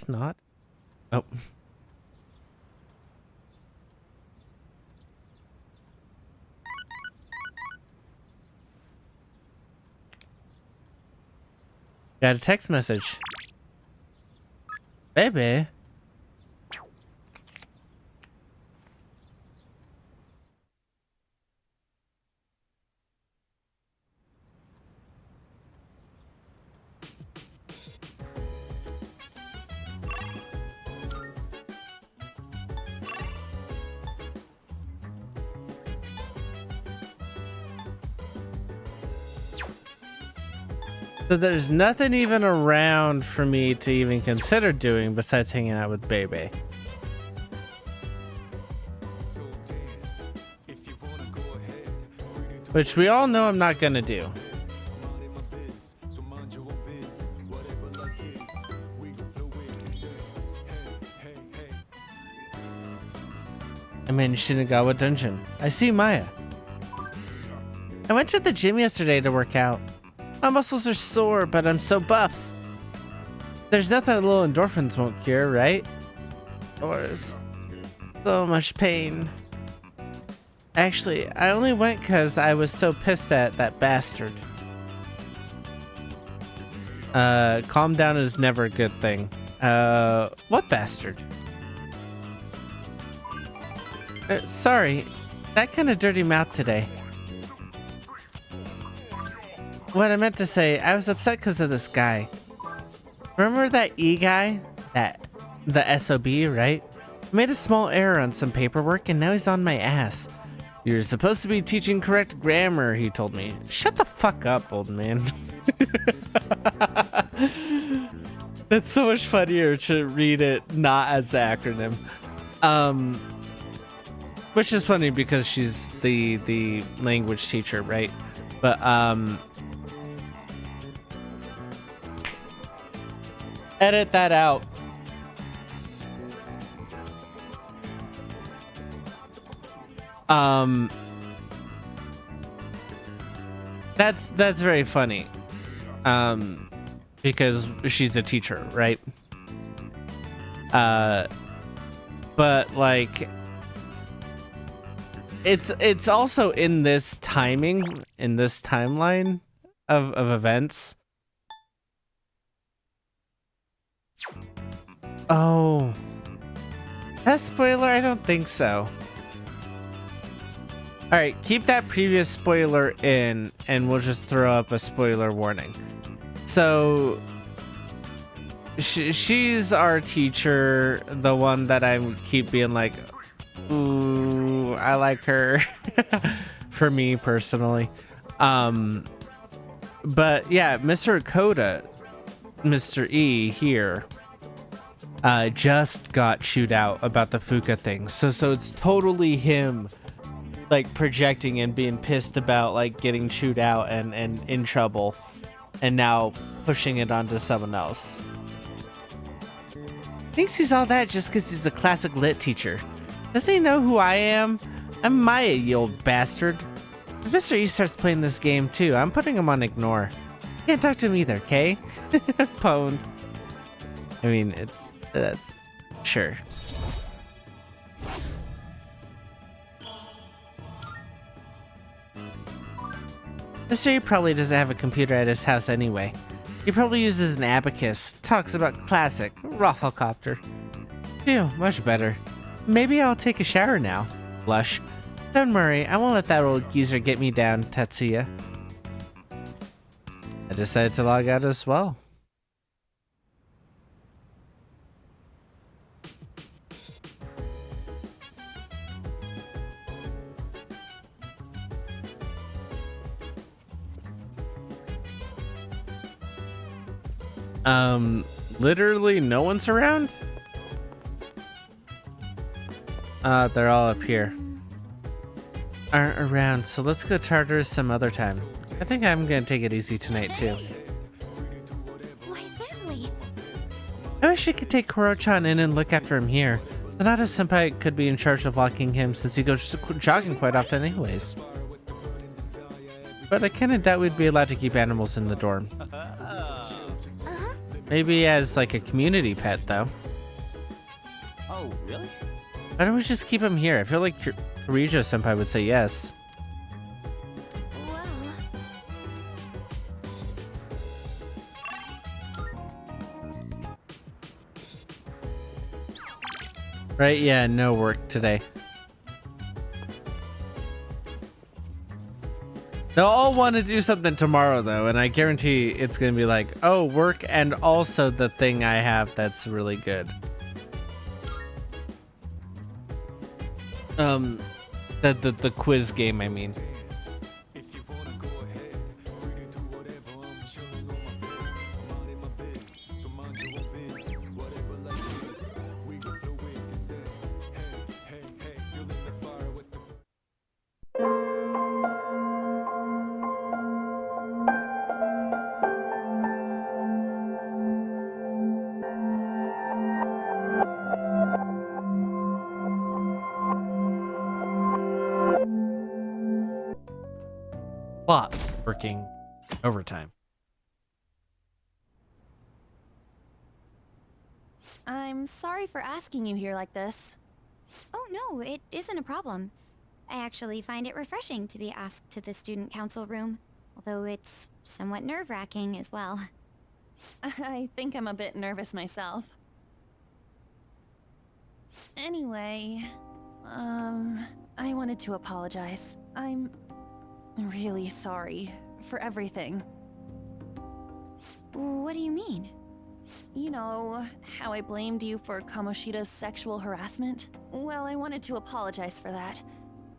guess not. Oh. Got a text message. Baby. So there's nothing even around for me to even consider doing besides hanging out with Bebe. Which we all know I'm not gonna do. I'm in Shinagawa Dungeon. I see Maya. I went to the gym yesterday to work out. My muscles are sore, but I'm so buff. There's nothing a little endorphins won't cure, right? Or is so much pain. Actually, I only went because I was so pissed at that bastard. Calm down is never a good thing. What bastard? Sorry, that kind of dirty mouth today. What I meant to say, I was upset because of this guy. Remember that E guy? The SOB, right? I made a small error on some paperwork and now he's on my ass. You're supposed to be teaching correct grammar, he told me. Shut the fuck up, old man. That's so much funnier to read it not as the acronym. Which is funny because she's the language teacher, right? But edit that out. That's very funny. Because she's a teacher, right? But like it's also in this timing, in this timeline of events. Oh, that spoiler? I don't think so. All right, keep that previous spoiler in, and we'll just throw up a spoiler warning. So, she's our teacher, the one that I keep being like, ooh, I like her, for me personally. But yeah, Mr. Koda, Mr. E here, just got chewed out about the Fuka thing. So it's totally him, like projecting and being pissed about like getting chewed out and in trouble, and now pushing it onto someone else. Thinks he's all that just because he's a classic lit teacher. Doesn't he know who I am? I'm Maya, you old bastard. If Mr. E starts playing this game too, I'm putting him on ignore. Can't talk to him either, okay? Pwned. I mean, that's sure. Mr. E probably doesn't have a computer at his house anyway. He probably uses an abacus, talks about classic, Rafflecopter. Phew, much better. Maybe I'll take a shower now. Blush. Don't worry, I won't let that old geezer get me down, Tatsuya. I decided to log out as well. Literally no one's around? They're all up here. Aren't around, so let's go Tartarus some other time. I think I'm gonna take it easy tonight too. Why, certainly. I wish I could take Koro-chan in and look after him here. Sanada-senpai could be in charge of walking him since he goes jogging quite often anyways. But I kinda doubt we'd be allowed to keep animals in the dorm. Maybe as like a community pet, though. Oh, really? Why don't we just keep him here? I feel like Kirijo Senpai would say yes. Well, Right? Yeah, no work today. They'll all want to do something tomorrow, though, and I guarantee it's going to be like, oh, work and also the thing I have that's really good. The quiz game, I mean. Plot working overtime. I'm sorry for asking you here like this. oh no, it isn't a problem. I actually find it refreshing to be asked to the student council room, although it's somewhat nerve-wracking as well. I think I'm a bit nervous myself. Anyway, I wanted to apologize. I'm really sorry for everything. What do you mean? You know, how I blamed you for Kamoshida's sexual harassment? Well, I wanted to apologize for that.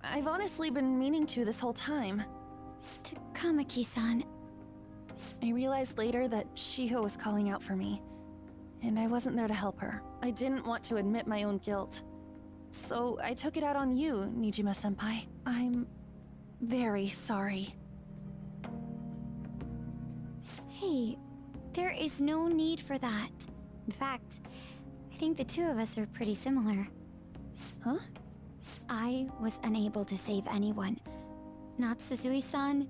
I've honestly been meaning to this whole time. Takamaki-san. I realized later that Shiho was calling out for me, and I wasn't there to help her. I didn't want to admit my own guilt. So I took it out on you, Nijima-senpai. I'm very sorry. Hey, there is no need for that. In fact, I think the two of us are pretty similar. Huh? I was unable to save anyone. Not Suzui-san,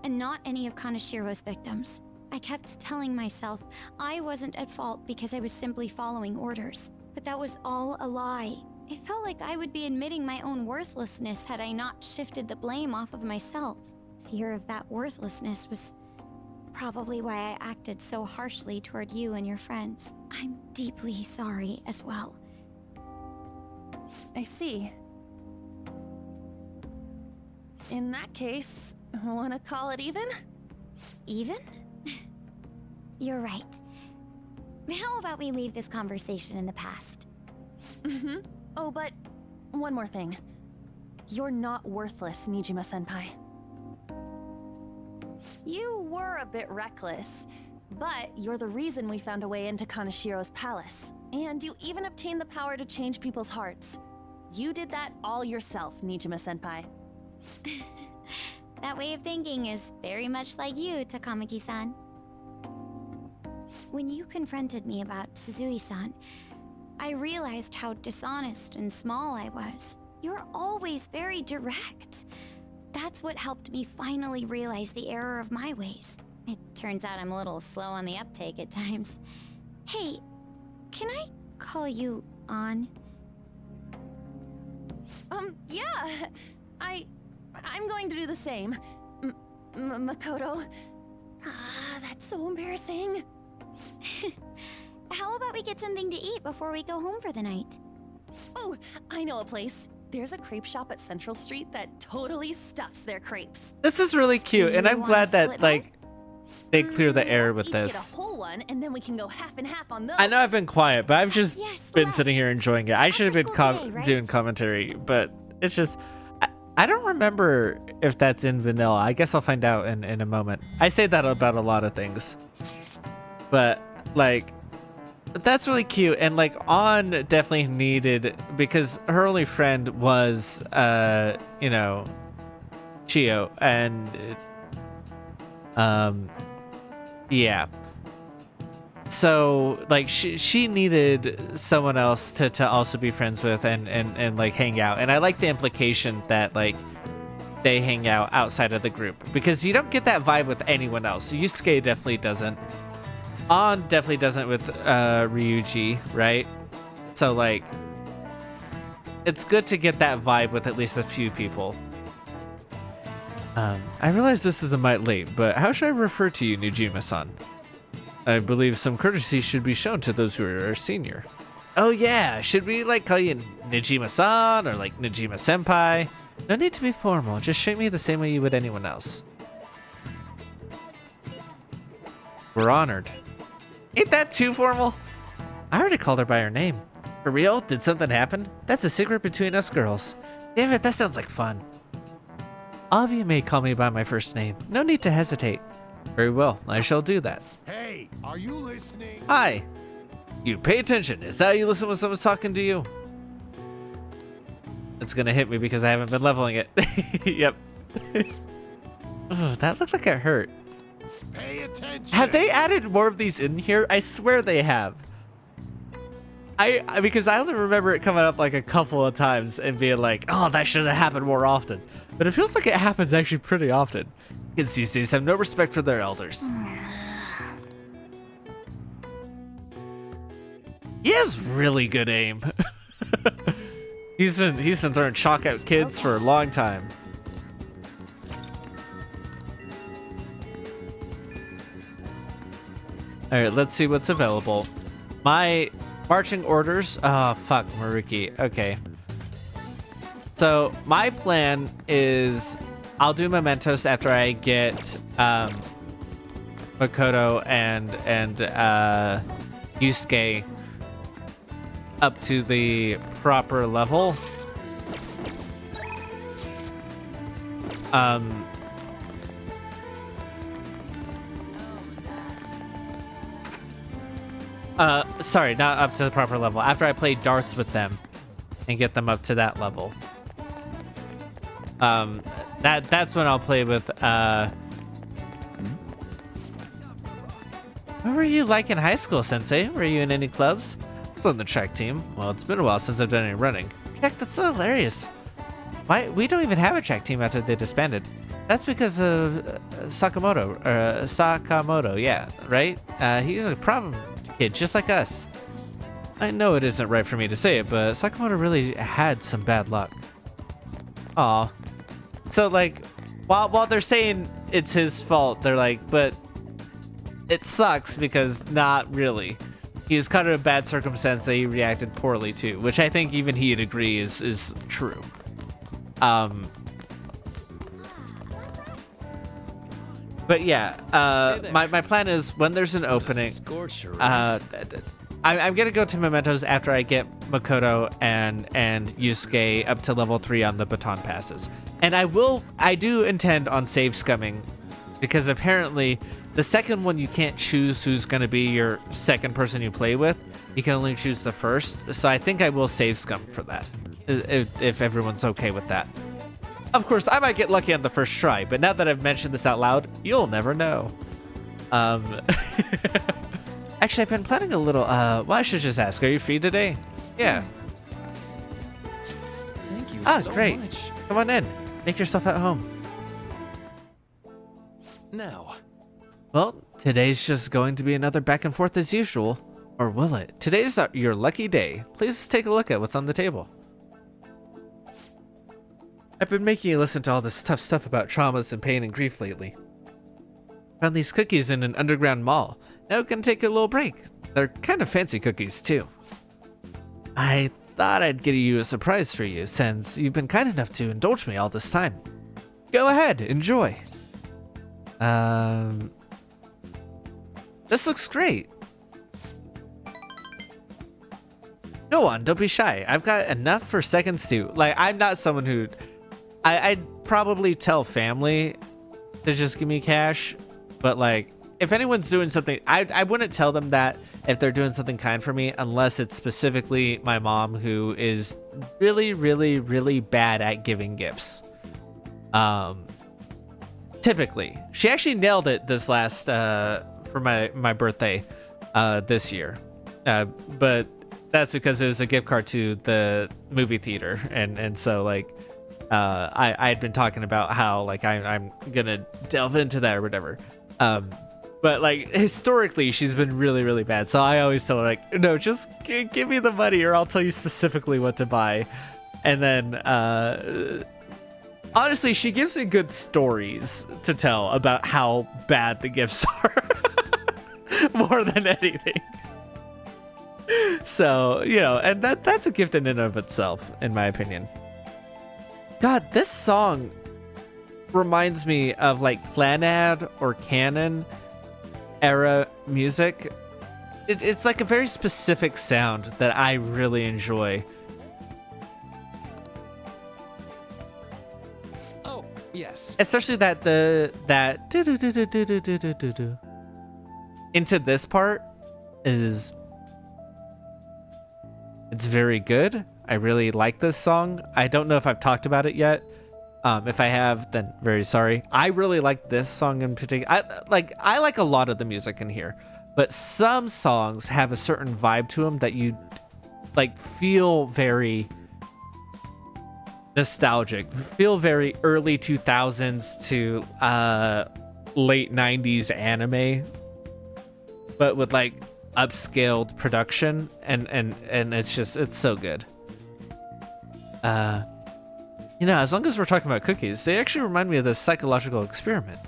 and not any of Kanashiro's victims. I kept telling myself I wasn't at fault because I was simply following orders. But that was all a lie. It felt like I would be admitting my own worthlessness had I not shifted the blame off of myself. Fear of that worthlessness was probably why I acted so harshly toward you and your friends. I'm deeply sorry as well. I see. In that case, wanna call it even? Even? You're right. How about we leave this conversation in the past? Mm-hmm. Oh, but one more thing. You're not worthless, Nijima-senpai. You were a bit reckless, but you're the reason we found a way into Kanashiro's palace. And you even obtained the power to change people's hearts. You did that all yourself, Nijima-senpai. That way of thinking is very much like you, Takamaki-san. When you confronted me about Suzui-san, I realized how dishonest and small I was. You're always very direct. That's what helped me finally realize the error of my ways. It turns out I'm a little slow on the uptake at times. Hey, can I call you On? Yeah. I'm going to do the same. Makoto. Ah, that's so embarrassing. How about we get something to eat before we go home for the night? Oh, I know a place. There's a crepe shop at Central Street that totally stuffs their crepes. This is really cute, Do and you I'm wanna glad that split like they clear the air Let's with each this. get a whole one, and then we can go half and half on those. I know I've been quiet, but I've just Yes, been let's. sitting here enjoying it. I should have been After school today, right? doing commentary, but it's just I don't remember if that's in vanilla. I guess I'll find out in a moment. I say that about a lot of things, but like that's really cute, and like On definitely needed, because her only friend was you know, Chio, and yeah. So like she needed someone else to also be friends with and like hang out. And I like the implication that like they hang out outside of the group, because you don't get that vibe with anyone else. Yusuke definitely doesn't. On definitely doesn't with Ryuji, right? So like, it's good to get that vibe with at least a few people. I realize this is a mite late, but how should I refer to you, Nijima-san? I believe some courtesy should be shown to those who are senior. Oh yeah, should we like call you Nijima-san or like Nijima-senpai? No need to be formal, just treat me the same way you would anyone else. We're honored. Ain't that too formal? I already called her by her name. For real? Did something happen? That's a secret between us girls. Damn it, that sounds like fun. All of you may call me by my first name. No need to hesitate. Very well, I shall do that. Hey, are you listening? Hi. You pay attention. Is that how you listen when someone's talking to you? It's gonna hit me because I haven't been leveling it. Yep. Oh, that looked like it hurt. Pay attention. Have they added more of these in here? I swear they have. Because I only remember it coming up like a couple of times and being like, oh, that should have happened more often. But it feels like it happens actually pretty often. Kids these days have no respect for their elders. He has really good aim. He's been throwing chalk at kids for a long time. All right, let's see what's available. My marching orders. Oh, fuck, Maruki. Okay. So my plan is I'll do mementos after I get Makoto and Yusuke up to the proper level. Sorry, not up to the proper level. After I play darts with them and get them up to that level. That's when I'll play with what were you like in high school, Sensei? Were you in any clubs? I was on the track team. Well, it's been a while since I've done any running. Heck, that's so hilarious. Why we don't even have a track team after they disbanded. That's because of Sakamoto, yeah, right? He's a problem kid, just like us. I know it isn't right for me to say it, but Sakamoto really had some bad luck. Aw. So, like, while they're saying it's his fault, they're like, but it sucks because not really. He was caught in a bad circumstance that he reacted poorly to, which I think even he'd agree is true. But yeah, my plan is when there's an opening, I'm gonna go to mementos after I get Makoto and Yusuke up to level 3 on the baton passes. And I do intend on save scumming, because apparently the second one you can't choose who's gonna be your second person you play with. You can only choose the first. So I think I will save scum for that, if everyone's okay with that. Of course, I might get lucky on the first try, but now that I've mentioned this out loud, you'll never know. Actually, I've been planning a little, well, I should just ask, are you free today? Yeah. Thank you so Great. much. Come on in. Make yourself at home. Now, Well, today's just going to be another back and forth as usual. Or will it? Today's your lucky day. Please take a look at what's on the table. I've been making you listen to all this tough stuff about traumas and pain and grief lately. Found these cookies in an underground mall. Now we can take a little break. They're kind of fancy cookies, too. I thought I'd get you a surprise for you, since you've been kind enough to indulge me all this time. Go ahead, enjoy. This looks great. Go on, don't be shy. I've got enough for seconds too. Like, I'm not someone who... I'd probably tell family to just give me cash, but like, if anyone's doing something, I wouldn't tell them that if they're doing something kind for me, unless it's specifically my mom, who is really, really, really bad at giving gifts. Typically. She actually nailed it this last, for my birthday, this year. But that's because it was a gift card to the movie theater, and so like, I had been talking about how like I'm gonna delve into that or whatever. But But like historically, she's been really, really bad. So I always tell her like, no, just give me the money, or I'll tell you specifically what to buy. And then, honestly, she gives me good stories to tell about how bad the gifts are, more than anything. So and that's a gift in and of itself, in my opinion. God, this song reminds me of like Clannad or Canon era music. It's like a very specific sound that I really enjoy. Oh, yes. Especially that do-do-do-do-do-do-do-do-do-do. Into this part is, it's very good. I really like this song. I don't know if I've talked about it yet. If I have, then very sorry. I really like this song in particular. I like a lot of the music in here, but some songs have a certain vibe to them that you like feel very nostalgic, feel very early 2000s to late 90s anime, but with like upscaled production, and it's so good. As long as we're talking about cookies, they actually remind me of this psychological experiment.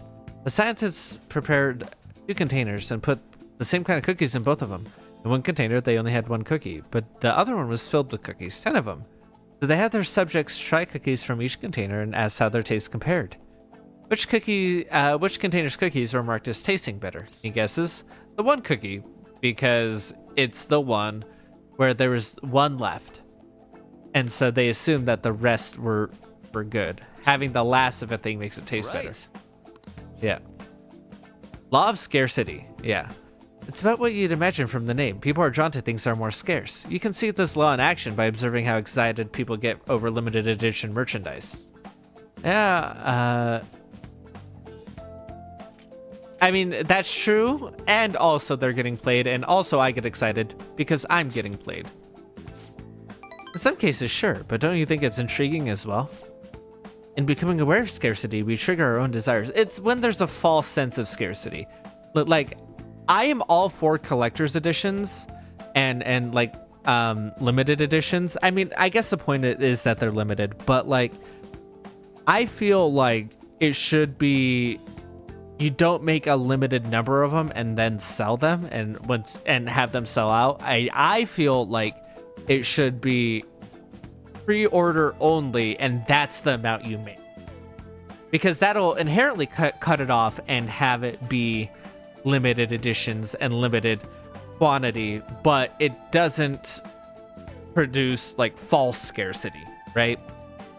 The scientists prepared 2 containers and put the same kind of cookies in both of them. In one container, they only had 1 cookie, but the other one was filled with cookies, 10 of them. So they had their subjects try cookies from each container and asked how their taste compared. Which container's cookies were marked as tasting better? Any guesses? The 1 cookie, because it's the one where there was 1 left. And so they assumed that the rest were good. Having the last of a thing makes it taste better. Yeah. Law of scarcity. Yeah. It's about what you'd imagine from the name. People are drawn to things that are more scarce. You can see this law in action by observing how excited people get over limited edition merchandise. Yeah, I mean, that's true, and also they're getting played, and also I get excited because I'm getting played. In some cases, sure, but don't you think it's intriguing as well? In becoming aware of scarcity, we trigger our own desires. It's when there's a false sense of scarcity. Like, I am all for collector's editions and like limited editions. I mean, I guess the point is that they're limited, but like, I feel like it should be, you don't make a limited number of them and then sell them and have them sell out. I feel like it should be pre-order only, and that's the amount you make, because that'll inherently cut it off and have it be limited editions and limited quantity, but it doesn't produce like false scarcity, right?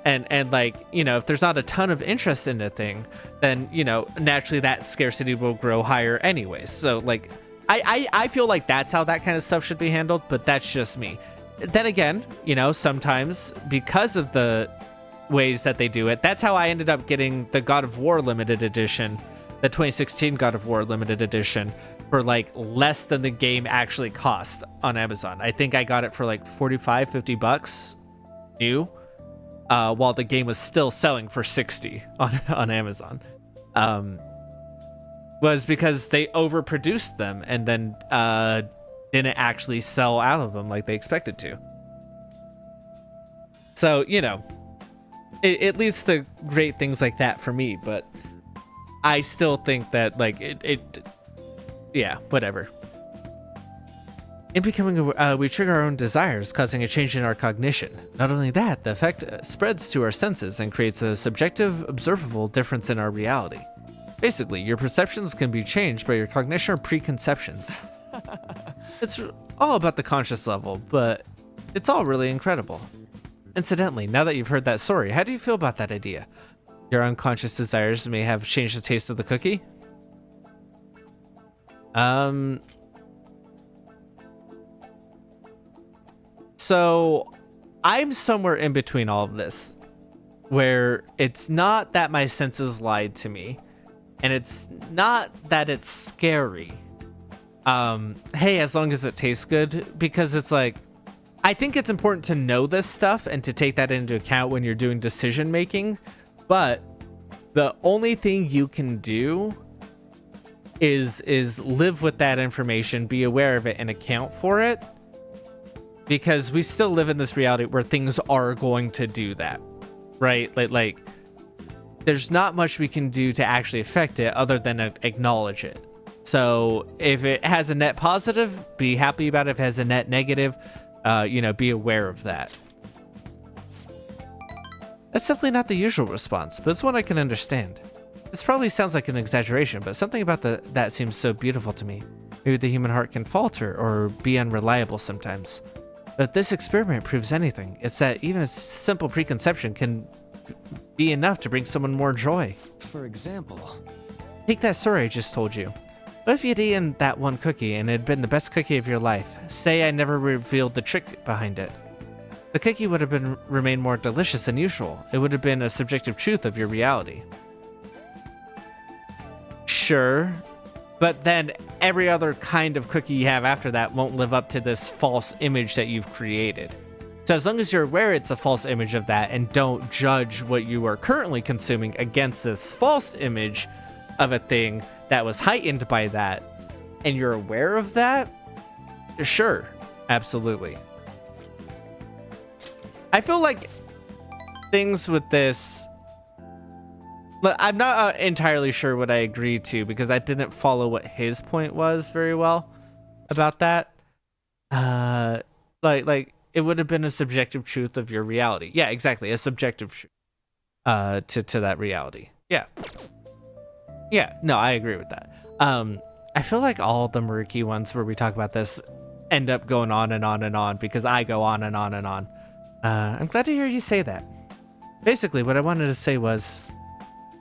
And like, if there's not a ton of interest in a thing, then naturally that scarcity will grow higher anyways. So like, I feel like that's how that kind of stuff should be handled, but that's just me. Then again, sometimes because of the ways that they do it, that's how I ended up getting the God of War limited edition, the 2016 God of War limited edition, for like less than the game actually cost on Amazon. I think I got it for like $45-50 new, while the game was still selling for $60 on Amazon. Was because they overproduced them and then didn't actually sell out of them like they expected to. So, it leads to great things like that for me, but I still think that like yeah, whatever. In becoming we trigger our own desires, causing a change in our cognition. Not only that, the effect spreads to our senses and creates a subjective, observable difference in our reality. Basically, your perceptions can be changed by your cognition or preconceptions. It's all about the conscious level, but it's all really incredible. Incidentally, now that you've heard that story, how do you feel about that idea? Your unconscious desires may have changed the taste of the cookie? So I'm somewhere in between all of this, where it's not that my senses lied to me, and it's not that it's scary. Hey, as long as it tastes good, because it's like, I think it's important to know this stuff and to take that into account when you're doing decision making, but the only thing you can do is live with that information, be aware of it, and account for it. Because we still live in this reality where things are going to do that, right? Like there's not much we can do to actually affect it other than acknowledge it. So if it has a net positive, be happy about it. If it has a net negative, be aware of that. That's definitely not the usual response, but it's one I can understand. This probably sounds like an exaggeration, but something about that seems so beautiful to me. Maybe the human heart can falter or be unreliable sometimes. But if this experiment proves anything, it's that even a simple preconception can be enough to bring someone more joy. For example, Take that story I just told you. What if you'd eaten that one cookie and it had been the best cookie of your life? Say I never revealed the trick behind it. The cookie would have remained more delicious than usual. It would have been a subjective truth of your reality. Sure, but then every other kind of cookie you have after that won't live up to this false image that you've created. So as long as you're aware it's a false image of that and don't judge what you are currently consuming against this false image of a thing that was heightened by that, and you're aware of that, sure, absolutely. I feel like things with this, but I'm not entirely sure what I agreed to because I didn't follow what his point was very well about that. Like it would have been a subjective truth of your reality. Yeah, exactly, a subjective truth to that reality. Yeah, no, I agree with that. I feel like all the murky ones where we talk about this end up going on and on and on because I go on and on and on. I'm glad to hear you say that. Basically, what I wanted to say was,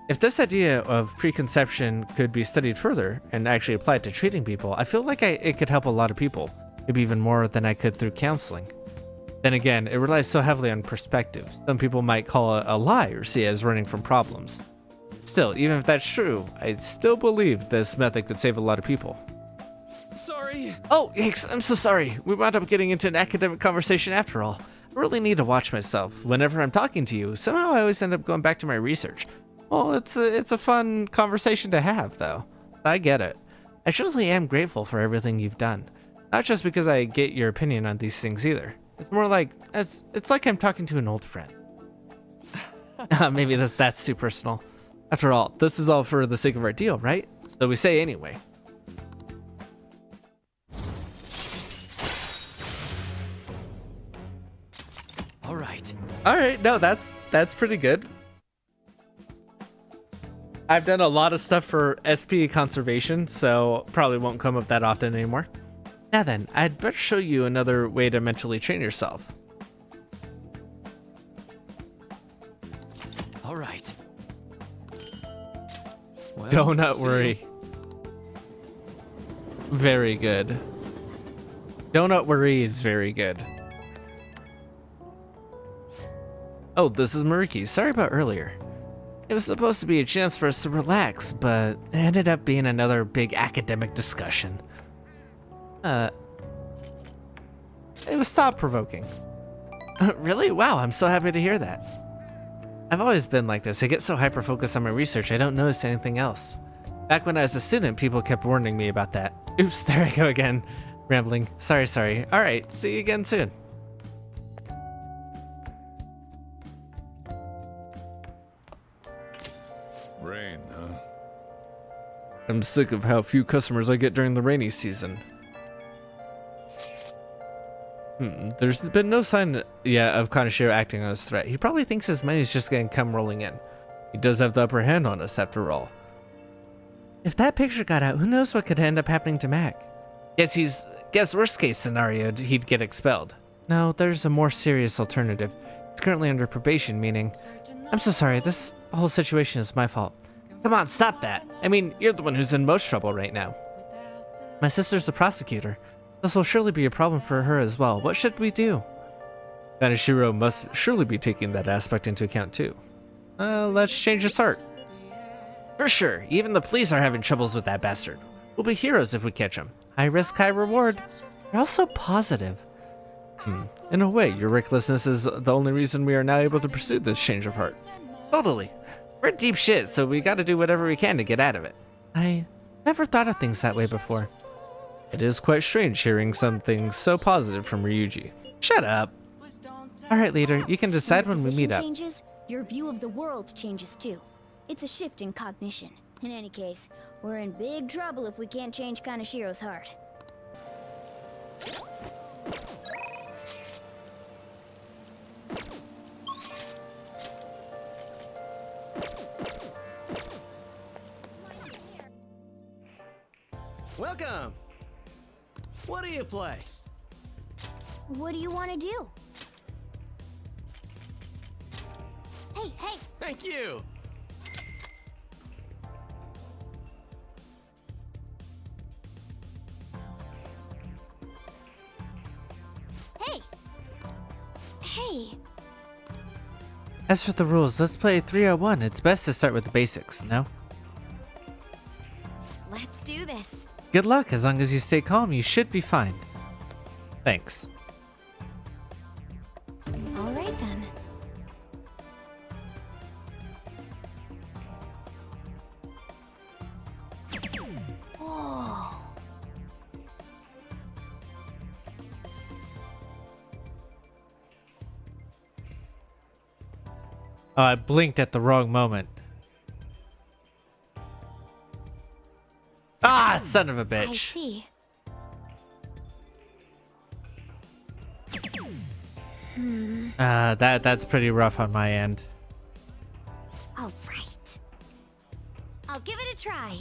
if this idea of preconception could be studied further and actually applied to treating people, I feel like it could help a lot of people, maybe even more than I could through counseling. Then again, it relies so heavily on perspective. Some people might call it a lie or see it as running from problems. Still, even if that's true, I still believe this method could save a lot of people. sorry. Oh, yikes, I'm so sorry. We wound up getting into an academic conversation after all. I really need to watch myself. Whenever I'm talking to you, somehow I always end up going back to my research. Well, it's a fun conversation to have, though. I get it. I truly am grateful for everything you've done. Not just because I get your opinion on these things either. It's more like, it's like I'm talking to an old friend. Maybe that's too personal. After all, this is all for the sake of our deal, right? So we say anyway. All right, no, that's pretty good. I've done a lot of stuff for SP conservation, so probably won't come up that often anymore. Now then, I'd better show you another way to mentally train yourself. All right. Well, Donut see worry. Very good. Donut worry is very good. Oh, this is Maruki. Sorry about earlier. It was supposed to be a chance for us to relax, but it ended up being another big academic discussion. It was thought-provoking. Really? Wow, I'm so happy to hear that. I've always been like this. I get so hyper-focused on my research, I don't notice anything else. Back when I was a student, people kept warning me about that. Oops, there I go again. Rambling. Sorry. Alright, see you again soon. Rain, huh? I'm sick of how few customers I get during the rainy season. There's been no sign yet of Kaneshiro acting on this threat. He probably thinks his money's just gonna come rolling in. He does have the upper hand on us after all. If that picture got out, who knows what could end up happening to Mac? Guess worst case scenario, he'd get expelled. No, there's a more serious alternative. He's currently under probation, meaning... I'm so sorry, this whole situation is my fault. Come on, stop that. I mean, you're the one who's in most trouble right now. My sister's a prosecutor. This will surely be a problem for her as well. What should we do? Kaneshiro must surely be taking that aspect into account too. Let's change his heart. For sure, even the police are having troubles with that bastard. We'll be heroes if we catch him. High risk, high reward. You're also positive. In a way, your recklessness is the only reason we are now able to pursue this change of heart. Totally. We're in deep shit, so we gotta do whatever we can to get out of it. I Never thought of things that way before. It is quite strange hearing something so positive from Ryuji. Shut up. Alright, leader, you can decide when we position meet up. changes, your view of the world changes too. It's a shift in cognition. In any case, we're in big trouble if we can't change Kanashiro's heart. Welcome. What do you play? What do you want to do? Hey, hey! Thank you. Hey! Hey! As for the rules, let's play 301. It's best to start with the basics, no? Let's do this. Good luck. As long as you stay calm, you should be fine. Thanks. All right then. Whoa! Oh, I blinked at the wrong moment. Ah, son of a I bitch. see. That's pretty rough on my end. All right. I'll give it a try.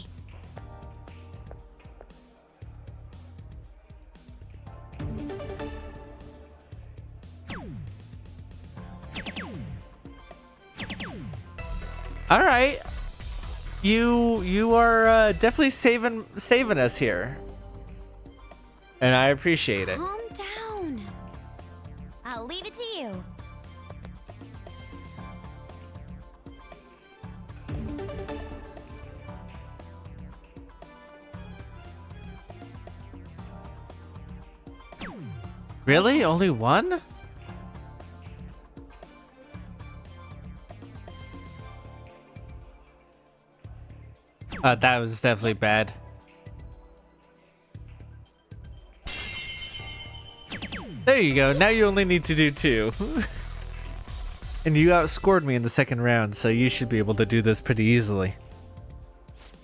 All right. You are definitely saving us here. And I appreciate it. Calm down. I'll leave it to you. Really? Only one? That was definitely bad. There you go. Now you only need to do 2. And you outscored me in the second round, so you should be able to do this pretty easily.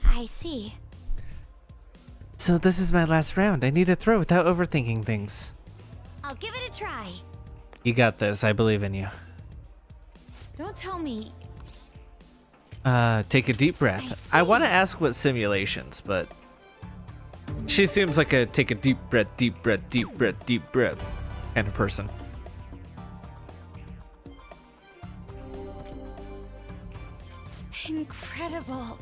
I see. So this is my last round. I need to throw without overthinking things. I'll give it a try. You got this. I believe in you. Don't tell me. Take a deep breath. I want to ask what simulations, but she seems like a take a deep breath, deep breath, deep breath, deep breath kind of person. Incredible.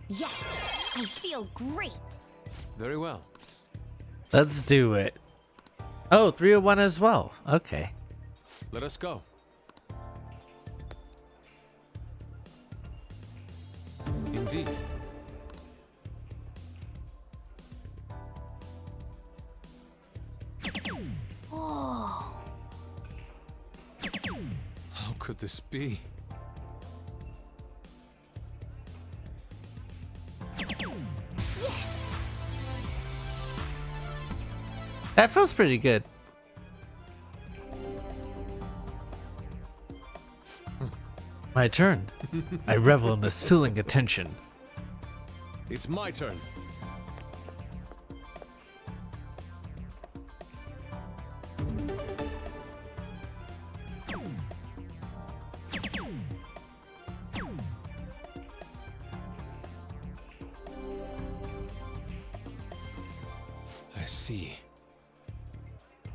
Yes, I feel great. Very well. Let's do it. Oh, 301 as well. Okay. Let us go. Indeed. Whoa! How could this be? That feels pretty good. My turn. I revel in this filling attention. It's my turn. I see.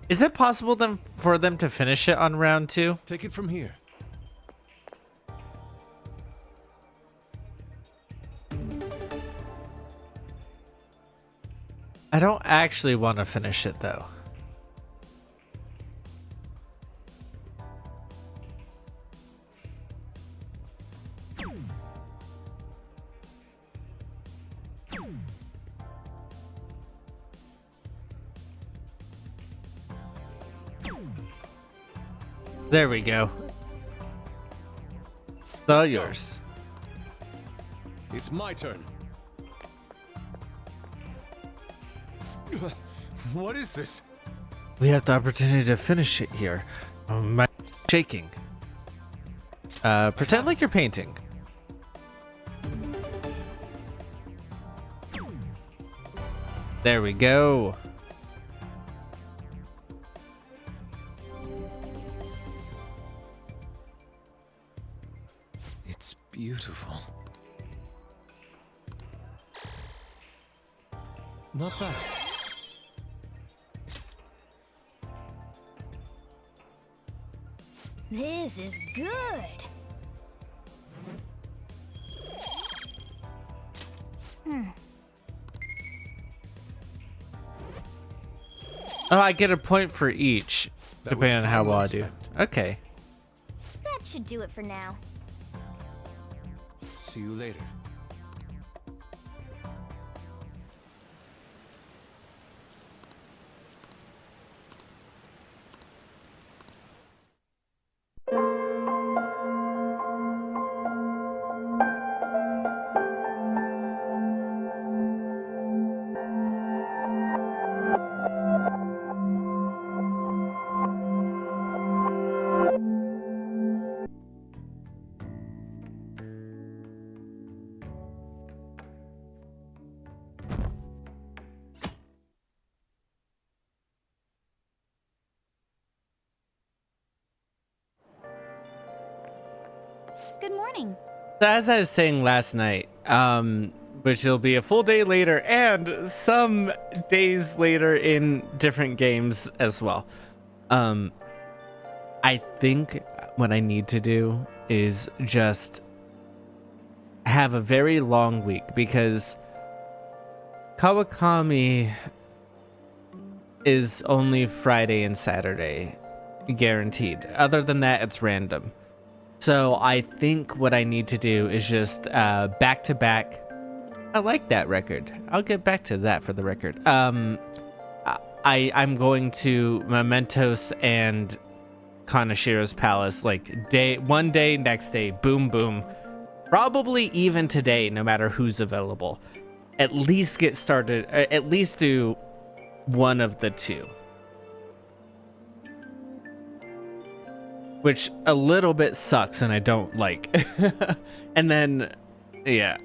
Is it possible for them to finish it on round 2? Take it from here. I don't actually want to finish it though. There we go. It's all yours. It's my turn. What is this? We have the opportunity to finish it here. My shaking. Pretend like you're painting. There we go. It's beautiful. Not bad. This is good. Oh, I get a point for each, That depending was on how time well I well do. spent. Okay. That should do it for now. See you later. Good morning. So as I was saying last night, which will be a full day later and some days later in different games as well. I think what I need to do is just have a very long week because Kawakami is only Friday and Saturday guaranteed. Other than that, it's random. So I think what I need to do is just back to back. I like that record. I'll get back to that for the record. I'm going to Mementos and Kanashiro's Palace like one day, next day, boom, boom. Probably even today, no matter who's available. At least get started. At least do one of the two. Which a little bit sucks and I don't like. And then, yeah.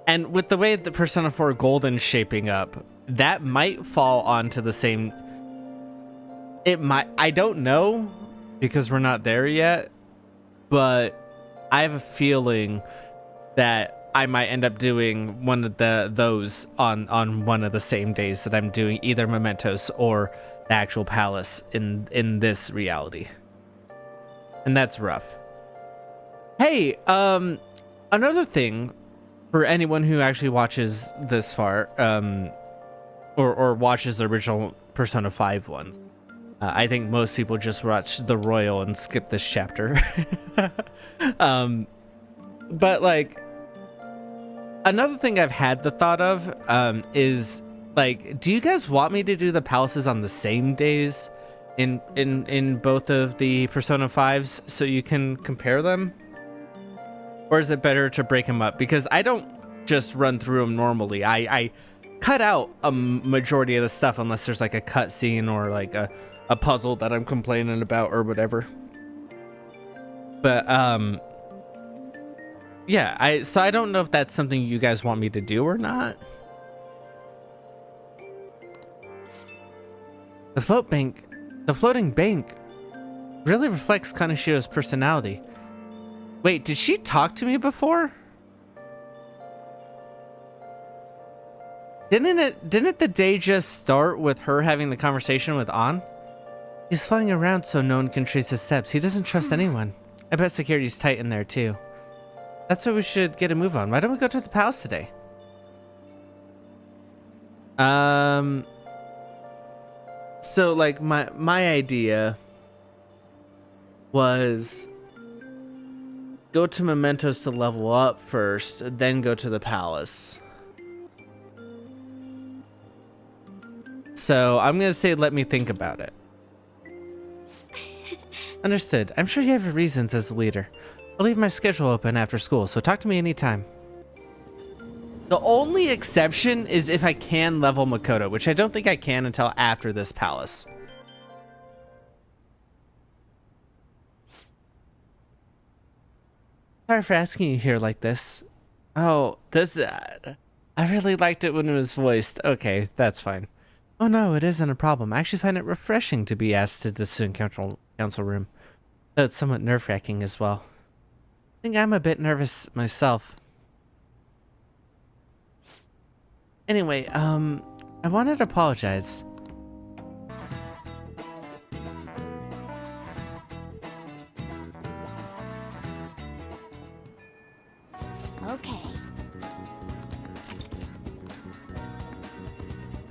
And with the way the Persona 4 Golden's shaping up, that might fall onto the same... It might... I don't know, because we're not there yet, but I have a feeling that I might end up doing one of those on one of the same days that I'm doing either Mementos or the actual palace in this reality. And that's rough. Hey, another thing for anyone who actually watches this far, or watches the original Persona 5 ones. I think most people just watch the Royal and skip this chapter. But like, another thing I've had the thought of is like, do you guys want me to do the palaces on the same days in both of the Persona 5s so you can compare them? Or is it better to break them up? Because I don't just run through them normally. I cut out a majority of the stuff unless there's like a cutscene or like a puzzle that I'm complaining about or whatever. But yeah, so I don't know if that's something you guys want me to do or not. The floating bank really reflects Kanashiro's personality. Wait, did she talk to me before? Didn't the day just start with her having the conversation with An? He's flying around so no one can trace his steps. He doesn't trust anyone. I bet security's tight in there too. That's what we should get a move on. Why don't we go to the palace today? So like my idea was go to Mementos to level up first, then go to the palace. So I'm gonna say let me think about it. Understood. I'm sure you have your reasons as a leader. I'll leave my schedule open after school, so talk to me anytime. The only exception is if I can level Makoto, which I don't think I can until after this palace. Sorry for asking you here like this. Oh, this... I really liked it when it was voiced. Okay, that's fine. Oh no, it isn't a problem. I actually find it refreshing to be asked to the student council room. Though it's somewhat nerve-wracking as well. I think I'm a bit nervous myself. Anyway, I wanted to apologize. Okay.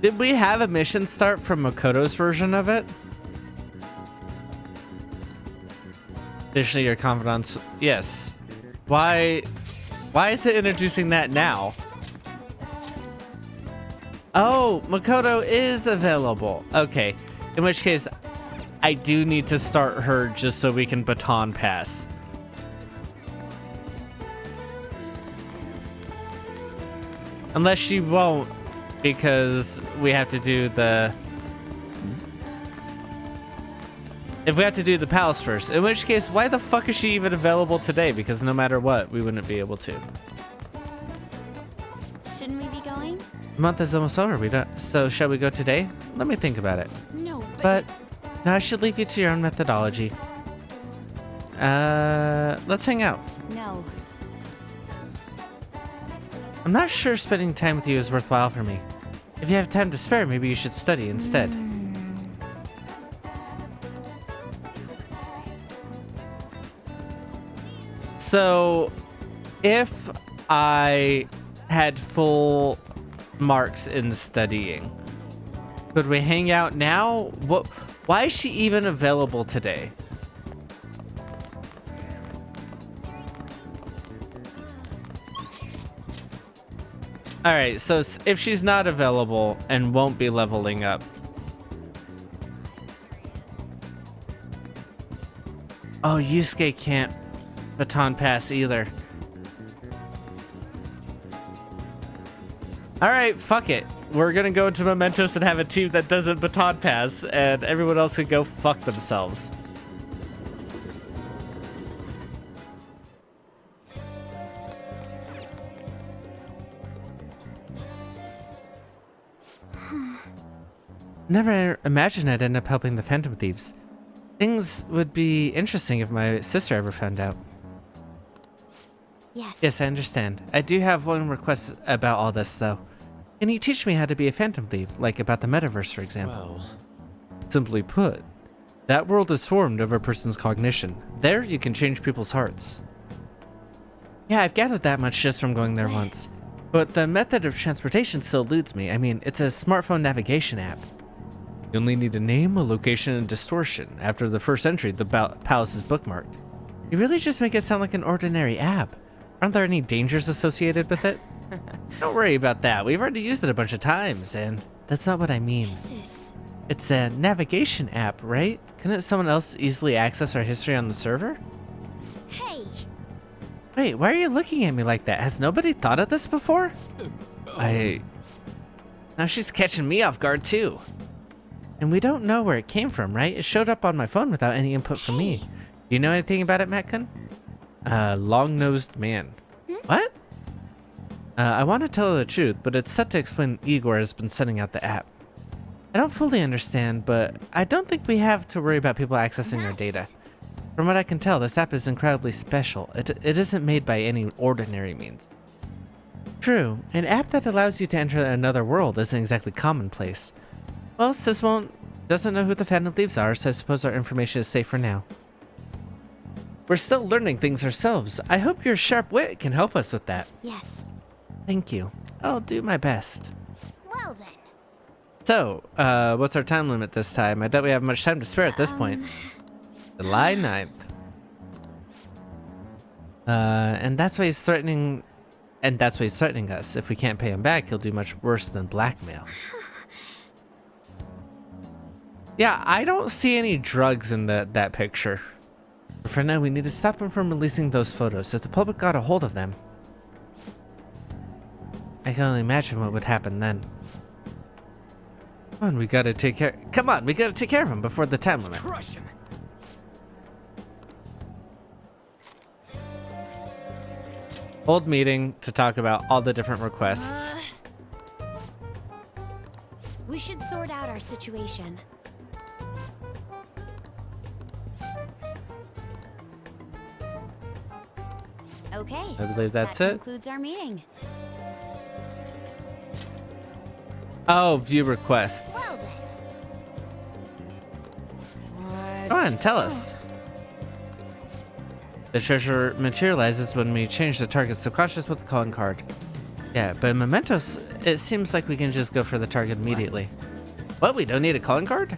Did we have a mission start from Makoto's version of it? Additionally, your confidants. Yes. Why is it introducing that now? Oh, Makoto is available. Okay. In which case, I do need to start her just so we can baton pass. Unless she won't, because we have to do the... If we have to do the palace first, in which case, why the fuck is she even available today? Because no matter what, we wouldn't be able to. Shouldn't we be going? The month is almost over. We don't. So shall we go today? Let me think about it. No, But now I should leave you to your own methodology. Let's hang out. no. I'm not sure spending time with you is worthwhile for me. If you have time to spare, maybe you should study instead. So, if I had full marks in studying, could we hang out now? What? Why is she even available today? All right, so if she's not available and won't be leveling up. Oh, Yusuke can't baton pass either. All right, fuck it. We're gonna go into Mementos and have a team that doesn't baton pass, and everyone else can go fuck themselves. Never imagined I'd end up helping the Phantom Thieves. Things would be interesting if my sister ever found out. Yes. Yes, I understand. I do have one request about all this, though. Can you teach me how to be a Phantom Thief, like about the metaverse, for example? Well, Simply put, that world is formed over a person's cognition. There, you can change people's hearts. Yeah, I've gathered that much just from going there once. But the method of transportation still eludes me. I mean, it's a smartphone navigation app. You only need a name, a location, and distortion. After the first entry, the palace is bookmarked. You really just make it sound like an ordinary app. Aren't there any dangers associated with it? Don't worry about that. We've already used it a bunch of times, and that's not what I mean. This is... It's a navigation app, right? Couldn't someone else easily access our history on the server? Hey! Wait, why are you looking at me like that? Has nobody thought of this before? Now she's catching me off guard too. And we don't know where it came from, right? It showed up on my phone without any input from me. Do you know anything about it, Matt-kun? Long-nosed man. What? I want to tell the truth, but it's set to explain Igor has been sending out the app. I don't fully understand, but I don't think we have to worry about people accessing our data. From what I can tell, this app is incredibly special. It isn't made by any ordinary means. True, an app that allows you to enter another world isn't exactly commonplace. Well, Sis doesn't know who the Phantom Thieves are, so I suppose our information is safe for now. We're still learning things ourselves. I hope your sharp wit can help us with that. Yes. Thank you. I'll do my best. Well then. So, what's our time limit this time? I doubt we have much time to spare at this point. July 9th. And that's why he's threatening... And that's why he's threatening us. If we can't pay him back, he'll do much worse than blackmail. Yeah, I don't see any drugs in that picture. For now, we need to stop him from releasing those photos if the public got a hold of them. I can only imagine what would happen then. Come on, we gotta take care of him before the time limit. Crush him. Hold meeting to talk about all the different requests. We should sort out our situation. Okay. I believe that's that it. concludes our meeting. Oh, view requests. Well then. What? Go on, tell us. The treasure materializes when we change the target's subconscious with the calling card. Yeah, but in Mementos, it seems like we can just go for the target immediately. What? We don't need a calling card?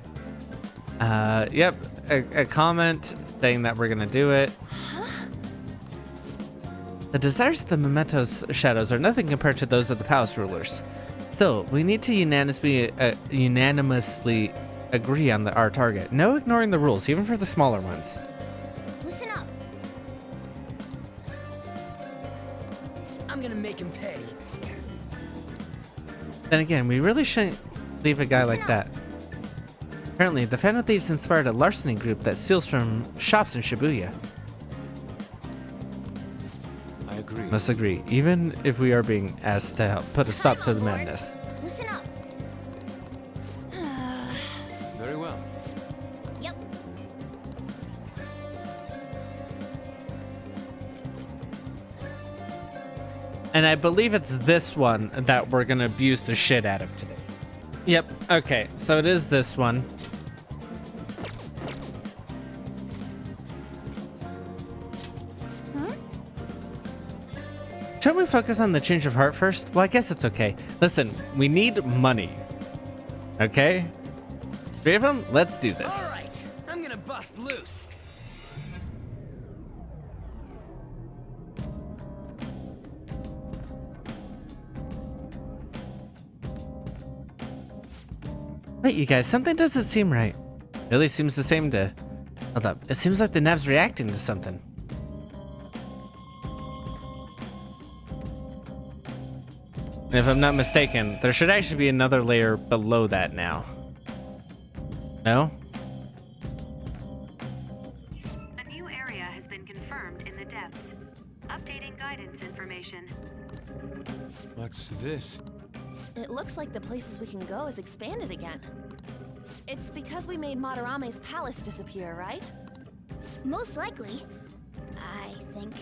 Yep. A comment saying that we're gonna do it. The desires of the Mementos shadows are nothing compared to those of the palace rulers. Still, we need to unanimously agree on our target. No ignoring the rules, even for the smaller ones. Listen up. I'm gonna make him pay. Then again, we really shouldn't leave a guy like that. Apparently, the Phantom Thieves inspired a larceny group that steals from shops in Shibuya. I agree. Must agree, even if we are being asked to help put a stop to the Lord. madness. Listen up. Very well. Yep. And I believe it's this one that we're gonna abuse the shit out of today. Yep, okay, so it is this one. Shouldn't we focus on the change of heart first? Well, I guess it's okay. Listen, we need money. Okay? 3 of them? Let's do this. All right, I'm gonna bust loose. Wait, you guys, something doesn't seem right. Really seems the same to... Hold up. It seems like the Nav's reacting to something. And if I'm not mistaken, there should actually be another layer below that now. No? A new area has been confirmed in the depths. Updating guidance information. What's this? It looks like the places we can go has expanded again. It's because we made Madarame's palace disappear, right? Most likely. I think.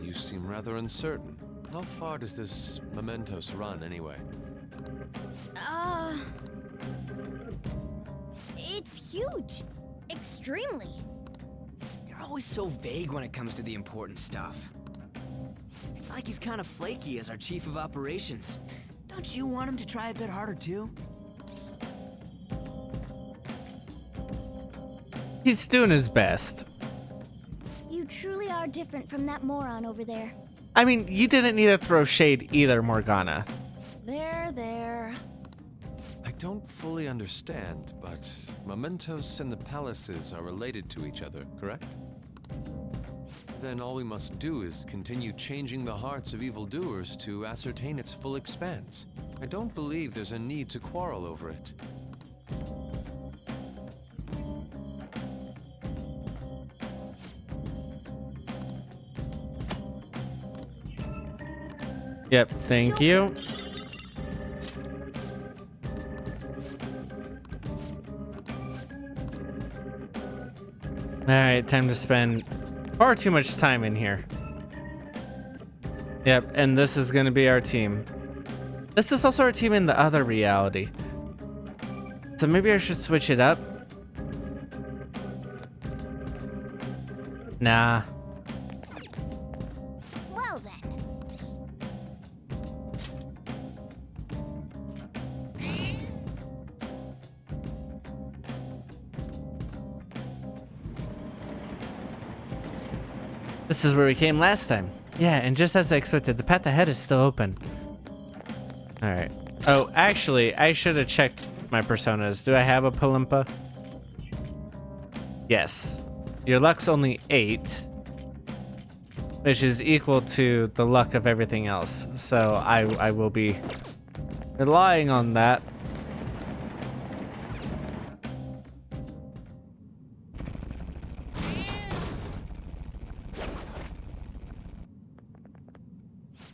You seem rather uncertain. How far does this Mementos run, anyway? It's huge. Extremely. You're always so vague when it comes to the important stuff. It's like he's kind of flaky as our chief of operations. Don't you want him to try a bit harder too? He's doing his best. You truly are different from that moron over there. I mean, you didn't need to throw shade either, Morgana. There. I don't fully understand, but Mementos and the palaces are related to each other, correct? Then all we must do is continue changing the hearts of evildoers to ascertain its full expanse. I don't believe there's a need to quarrel over it. Yep, thank you. Alright, time to spend far too much time in here. Yep, and this is gonna be our team. This is also our team in the other reality. So maybe I should switch it up? Nah. Well then. This is where we came last time. Yeah, and just as I expected, the path ahead is still open. Alright. Oh, actually, I should have checked my personas. Do I have a Palimpa? Yes. Your luck's only 8. which is equal to the luck of everything else. So I will be relying on that.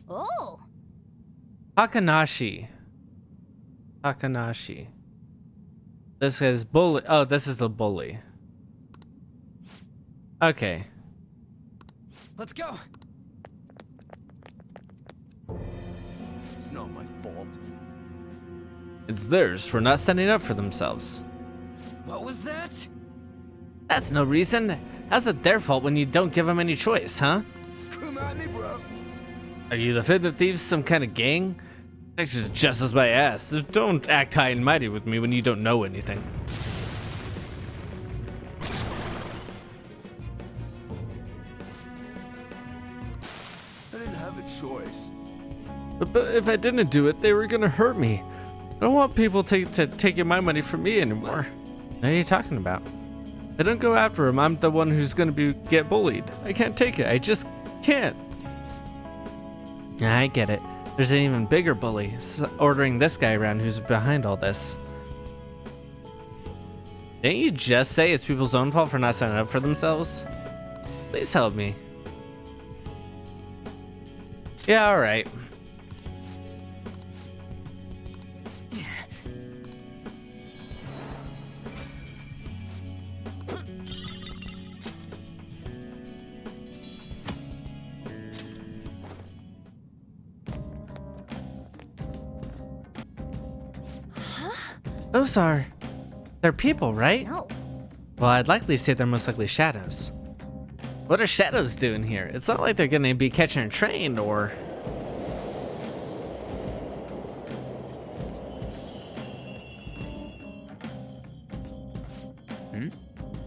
Oh! Takanashi. This is bully. Oh, this is the bully. Okay. Let's go. It's not my fault. It's theirs for not standing up for themselves. What was that? That's no reason. How's it their fault when you don't give them any choice, huh? Come at me, bro. Are you the Fifth of Thieves, some kind of gang? This is just as my ass. Don't act high and mighty with me when you don't know anything. I didn't have a choice. But if I didn't do it, they were gonna hurt me. I don't want people taking my money from me anymore. What are you talking about? I don't go after him. I'm the one who's gonna get bullied. I can't take it. I just can't. Yeah, I get it. There's an even bigger bully ordering this guy around who's behind all this. Didn't you just say it's people's own fault for not signing up for themselves? Please help me. Yeah, alright. They're people, right? No. Well, I'd likely say they're most likely shadows. What are shadows doing here? It's not like they're gonna be catching a train or...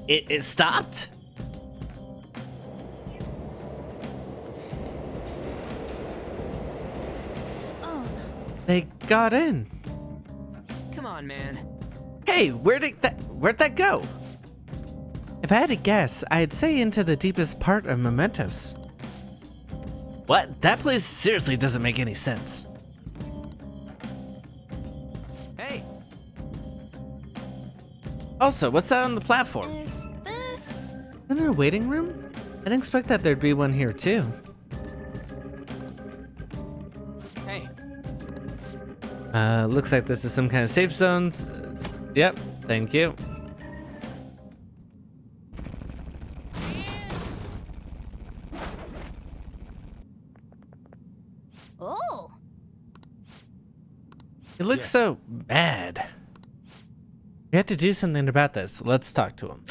It stopped? Oh, They got in. Come on, man. Hey, where'd that go? If I had to guess, I'd say into the deepest part of Mementos. What? That place seriously doesn't make any sense. Hey, Also, what's that on the platform? is this? Isn't it a waiting room? I didn't expect that there'd be one here too. hey. Looks like this is some kind of safe zones. Yep, thank you. Oh! He looks so bad. We have to do something about this. Let's talk to him.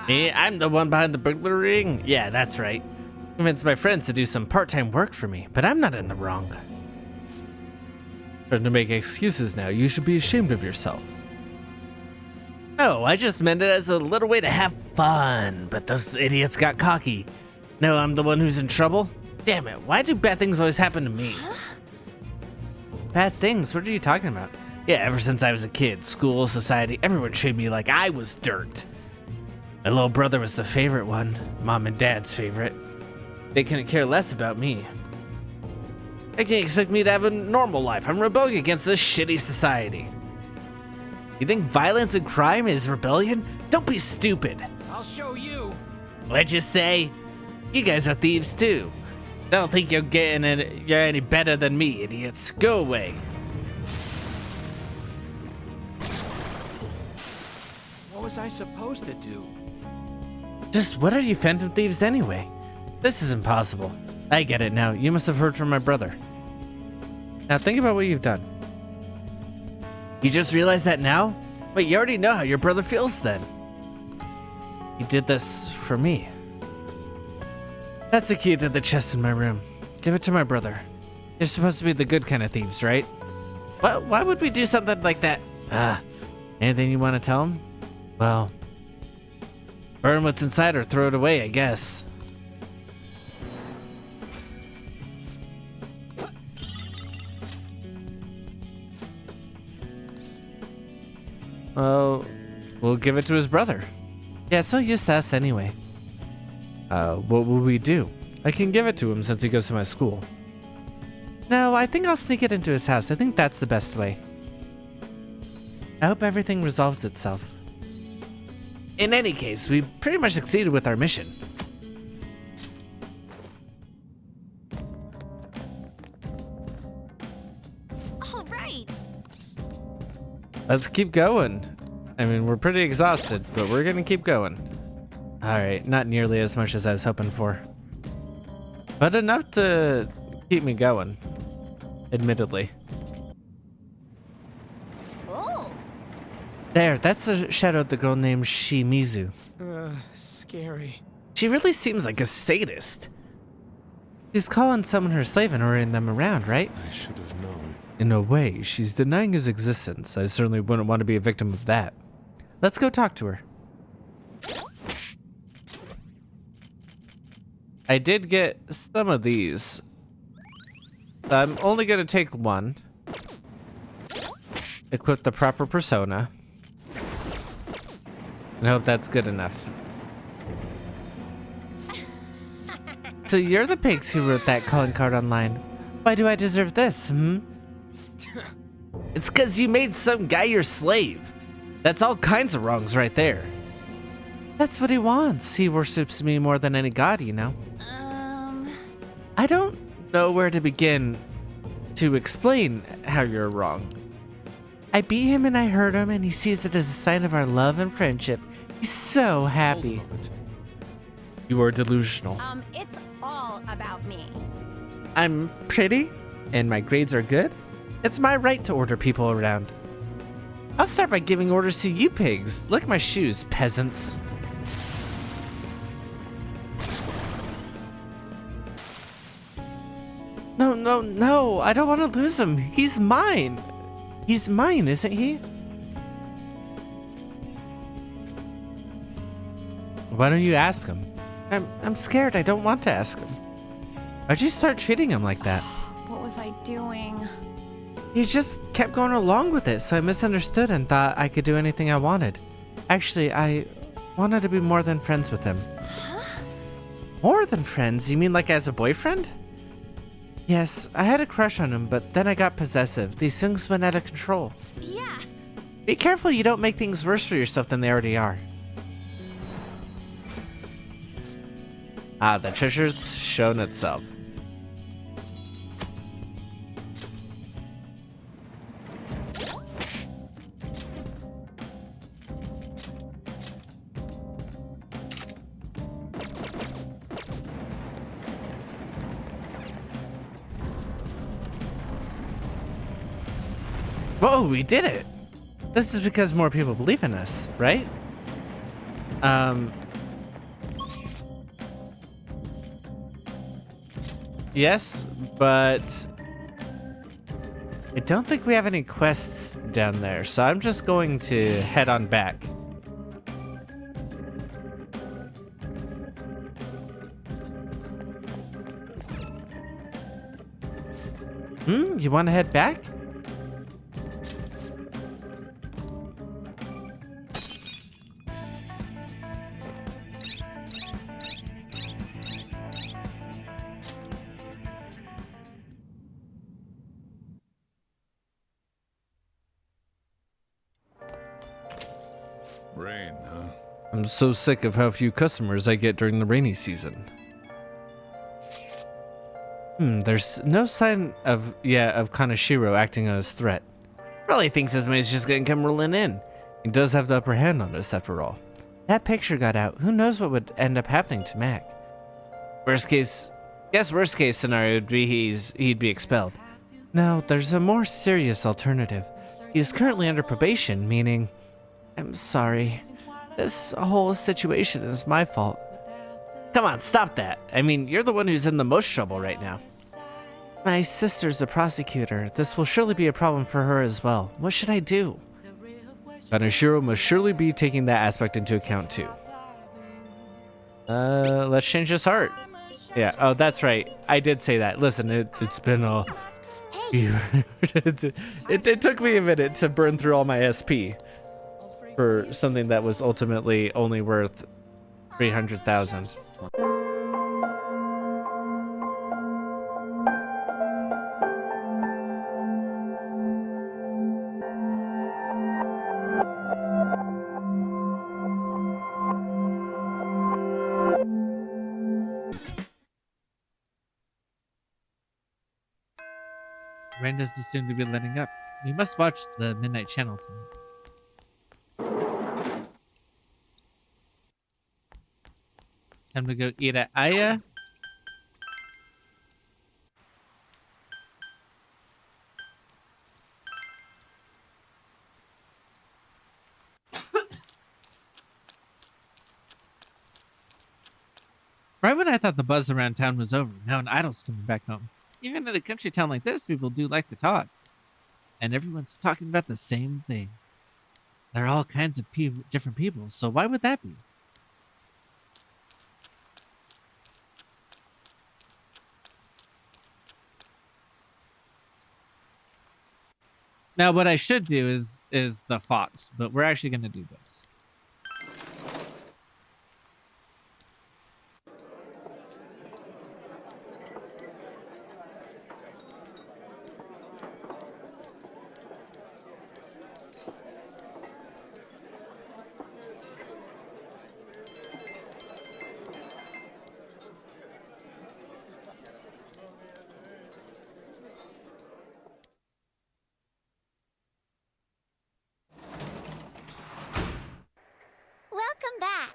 Me, I'm the one behind the burglary ring? Yeah, that's right. Convinced my friends to do some part-time work for me, but I'm not in the wrong. Trying to make excuses now. You should be ashamed of yourself. No, I just meant it as a little way to have fun, but those idiots got cocky. No, I'm the one who's in trouble? Damn it, why do bad things always happen to me? Bad things? What are you talking about? Yeah, ever since I was a kid, school, society, everyone treated me like I was dirt. My little brother was the favorite one, Mom and Dad's favorite. They couldn't care less about me. They can't expect me to have a normal life. I'm rebelling against this shitty society. You think violence and crime is rebellion? Don't be stupid. I'll show you. What'd you say? You guys are thieves too. Don't think you're any better than me, idiots. Go away. What was I supposed to do? Just what are you phantom thieves anyway? This is impossible. I get it now. You must have heard from my brother. Now think about what you've done. You just realized that now? Wait, you already know how your brother feels then. He did this for me. That's the key to the chest in my room. Give it to my brother. You're supposed to be the good kind of thieves, right? What? Why would we do something like that? Anything you want to tell him? Well, burn what's inside or throw it away, I guess. Oh, we'll give it to his brother. Yeah, it's no use to us anyway. What will we do? I can give it to him since he goes to my school. No, I think I'll sneak it into his house. I think that's the best way. I hope everything resolves itself. In any case, we pretty much succeeded with our mission. All right. Let's keep going. I mean, we're pretty exhausted, but we're gonna keep going. Alright, not nearly as much as I was hoping for. But enough to keep me going, admittedly. Oh, There, that's the shadow of the girl named Shimizu. Scary. She really seems like a sadist. She's calling someone her slave and ordering them around, right? I should have known. In a way, she's denying his existence. I certainly wouldn't want to be a victim of that. Let's go talk to her. I did get some of these. I'm only going to take one. Equip the proper persona. And I hope that's good enough. So you're the pigs who wrote that calling card online. Why do I deserve this, It's because you made some guy your slave. That's all kinds of wrongs right there. That's what he wants. He worships me more than any god, you know. I don't know where to begin to explain how you're wrong. I beat him and I hurt him, and he sees it as a sign of our love and friendship. He's so happy. Hold a moment. You are delusional. it's all about me. I'm pretty, and my grades are good. It's my right to order people around. I'll start by giving orders to you pigs. Look at my shoes, peasants. No, I don't want to lose him. He's mine. He's mine, isn't he? Why don't you ask him? I'm scared. I don't want to ask him. Why'd you start treating him like that? What was I doing? He just kept going along with it, so I misunderstood and thought I could do anything I wanted. Actually, I wanted to be more than friends with him. More than friends? You mean like as a boyfriend? Yes, I had a crush on him, but then I got possessive. These things went out of control. Yeah. Be careful you don't make things worse for yourself than they already are. Ah, the treasure's shown itself. Whoa, we did it! This is because more people believe in us, right? Yes, but I don't think we have any quests down there, so I'm just going to head on back. You want to head back? Rain, huh? I'm so sick of how few customers I get during the rainy season. There's no sign of Kaneshiro acting on his threat. Probably thinks his mate's just gonna come rolling in. He does have the upper hand on us after all. That picture got out, who knows what would end up happening to Mac. Worst case scenario would be he'd be expelled. No, there's a more serious alternative. He's currently under probation, meaning... I'm sorry. This whole situation is my fault. Come on, stop that. I mean, you're the one who's in the most trouble right now. My sister's a prosecutor. This will surely be a problem for her as well. What should I do? Kaneshiro must surely be taking that aspect into account too. Let's change his heart. Yeah, oh, that's right. I did say that. Listen, it's been a... it took me a minute to burn through all my SP. for something that was ultimately only worth 300,000. Rain doesn't seem to be letting up. We must watch the Midnight Channel tonight. Time to go eat at Aya. Right when I thought the buzz around town was over, now an idol's coming back home. Even in a country town like this, people do like to talk. And everyone's talking about the same thing. There are all kinds of different people, so why would that be? Now, what I should do is the fox, but we're actually going to do this.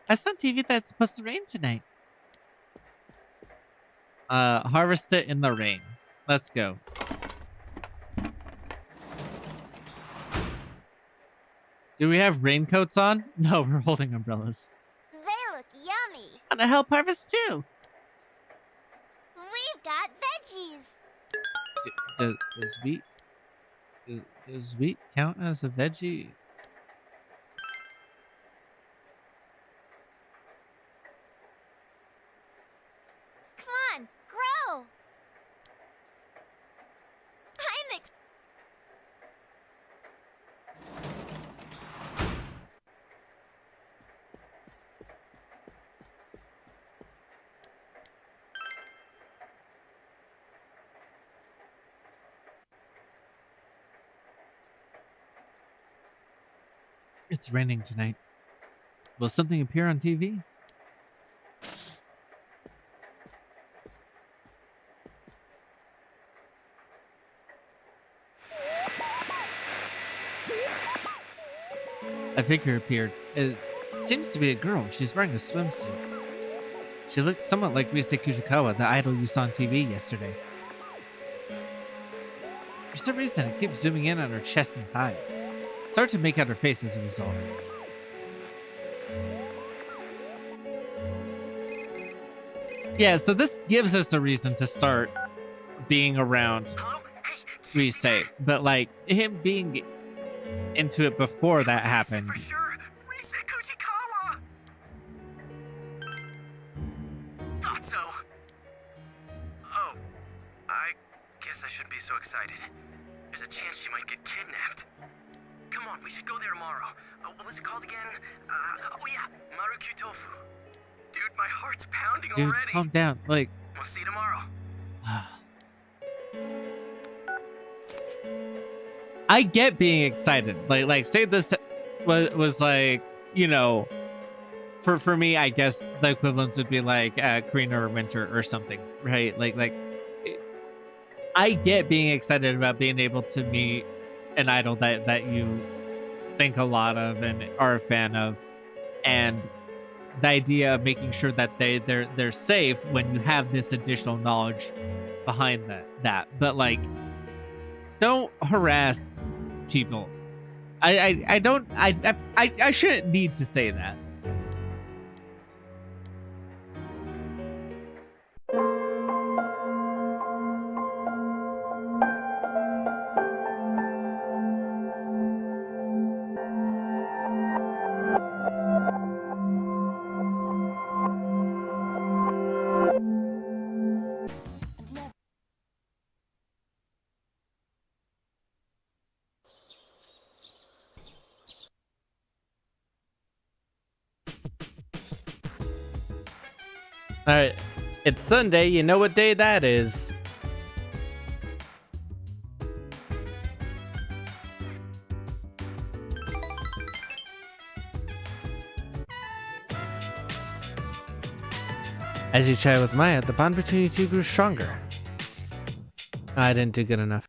I saw on TV that it's supposed to rain tonight. Harvest it in the rain. Let's go. Do we have raincoats on? No, we're holding umbrellas. They look yummy. Want to help harvest too? We've got veggies. Does wheat... Does wheat count as a veggie? It's raining tonight. Will something appear on TV? A figure appeared. It seems to be a girl. She's wearing a swimsuit. She looks somewhat like Rise Kuchikawa, the idol you saw on TV yesterday. For some reason, it keeps zooming in on her chest and thighs. It's hard to make out her face as a result. Yeah, so this gives us a reason to start being around Rise, but like him being into it before that happened. For sure, Rise Kuchikawa. Thought so. Oh, I guess I shouldn't be so excited. There's a chance she might get kidnapped. Come on, we should go there tomorrow. What was it called again? Oh yeah, Marukyu Tofu. Dude, my heart's pounding Dude, already. calm down. Like, we'll see you tomorrow. I get being excited. Like say this was like, you know, for me, I guess the equivalents would be like Karina or Winter or something, right? Like I get being excited about being able to meet an idol that you think a lot of and are a fan of, and the idea of making sure that they're safe when you have this additional knowledge behind that. But like, don't harass people. I shouldn't need to say that. Alright, it's Sunday, you know what day that is. As you chatted with Maya, the bond between you two grew stronger. I didn't do good enough.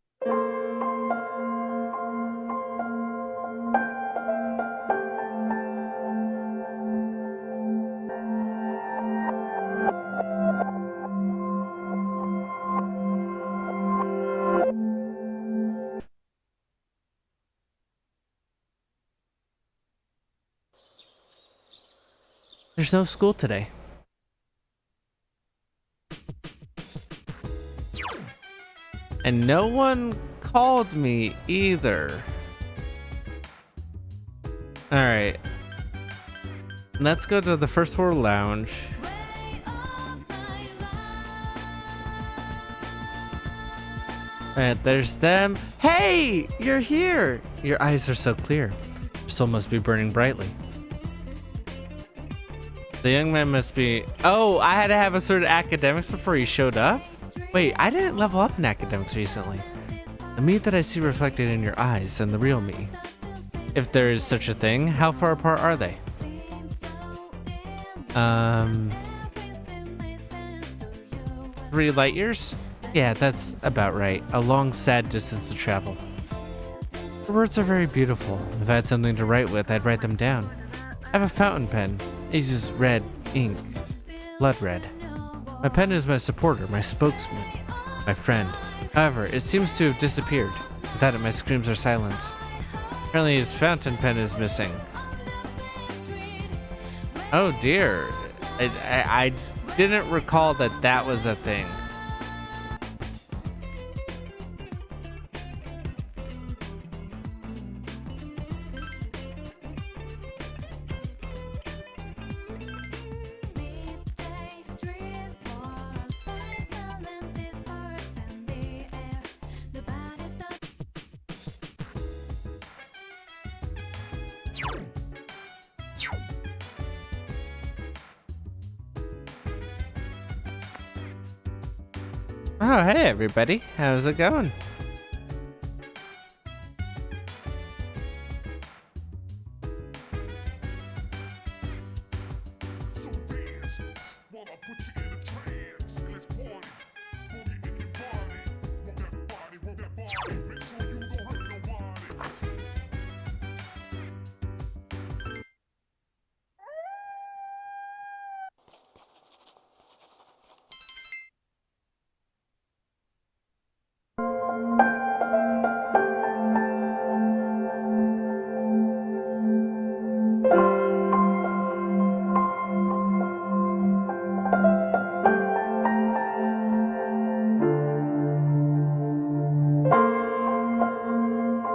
There's no school today. And no one called me either. Alright. Let's go to the first floor lounge. And there's them. Hey! You're here! Your eyes are so clear. Your soul must be burning brightly. The young man must be... Oh, I had to have a sort of academics before he showed up? Wait, I didn't level up in academics recently. The me that I see reflected in your eyes and the real me. If there is such a thing, how far apart are they? 3 light years? Yeah, that's about right. A long, sad distance to travel. The words are very beautiful. If I had something to write with, I'd write them down. I have a fountain pen. It uses red ink. Blood red. My pen is my supporter, my spokesman, my friend. However, it seems to have disappeared. Without it, my screams are silenced. Apparently his fountain pen is missing. Oh dear. I didn't recall that that was a thing. Oh, hey everybody. How's it going?